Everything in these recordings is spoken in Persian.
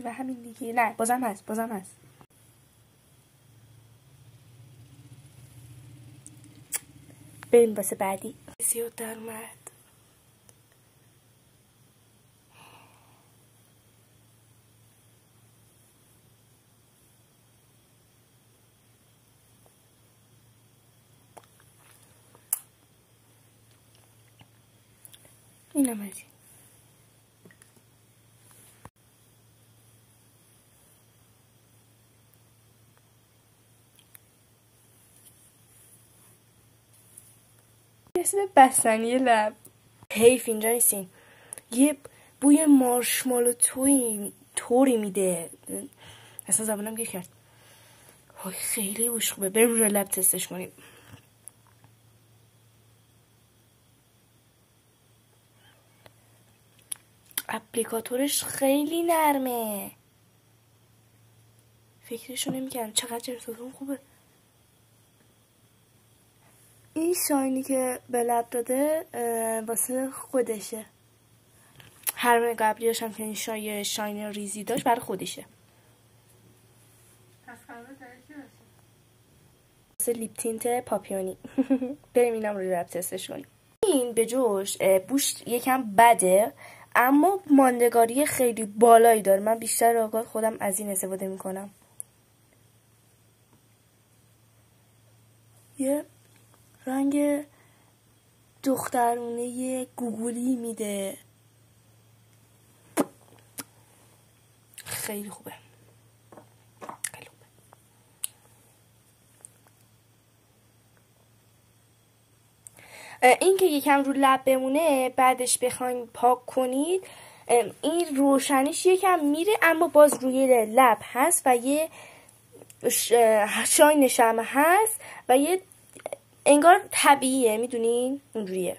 و همین دیگه. نه بازم هست بریم واسه بعدی. زیاد در اومد. اینم از این. اسم بستنی لب. حیف اینجا نیستین. یه بوی مارشمالو طوری میده، اصلا زبانم گیر کرد. وای خیلی بوش خوبه. بریم روی لب تستش کنیم. اپلیکاتورش خیلی نرمه، فکرشو نمی‌کردم چقدر جرساتون خوبه. این شاینی که به لب داده واسه خودشه. هر قبلی داشتم که این شاین ریزی داشت برای خودشه. واسه لیپ تینت پاپیونی. بریم اینم روی لب تستش کنیم. این به جوش بوش یکم بده اما ماندگاری خیلی بالایی داره. من بیشتر اوقات خودم از این استفاده میکنم. یه رنگ دخترونه گوگولی میده. خیلی خوبه. این که یکم رو لب بمونه بعدش بخواین پاک کنید این روشنیش یکم میره اما باز روی لب هست و یه شاینش هم هست و یه انگار طبیعیه، میدونین اونجوریه.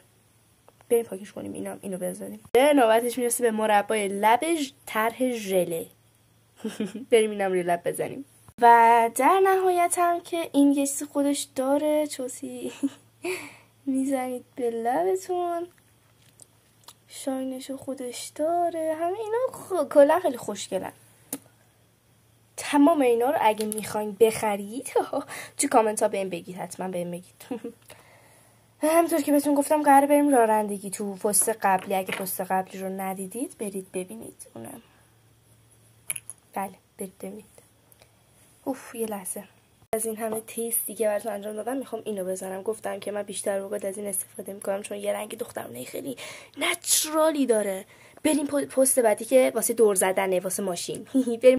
بریم پاکش کنیم. اینو بذاریم. نوبتش میرسه به مربای لب طرح ژله. بریم اینم روی لب بزنیم. و در نهایت هم که این یه چیزی خودش داره، چوسی میزنید به لبتون، شاینشو خودش داره. همه اینا کلا خیلی خوشگلن. تمام اینا رو اگه میخواین بخرید تو کامنت ها بهم بگید، حتما بهم بگید. همونطور که بهتون گفتم قراره بریم رانندگی تو پست قبلی. اگه پست قبلی رو ندیدید برید ببینید اونم. بله برید ببینید. یه لحظه. از این همه تیستی که براتون انجام دادم میخوام اینو بزنم. گفتم که من بیشتر وقت از این استفاده میکنم چون یه رنگ دخترونه خیلی نچرالی داره. بریم پست بعدی که واسه دور زدنه، واسه ماشین. بریم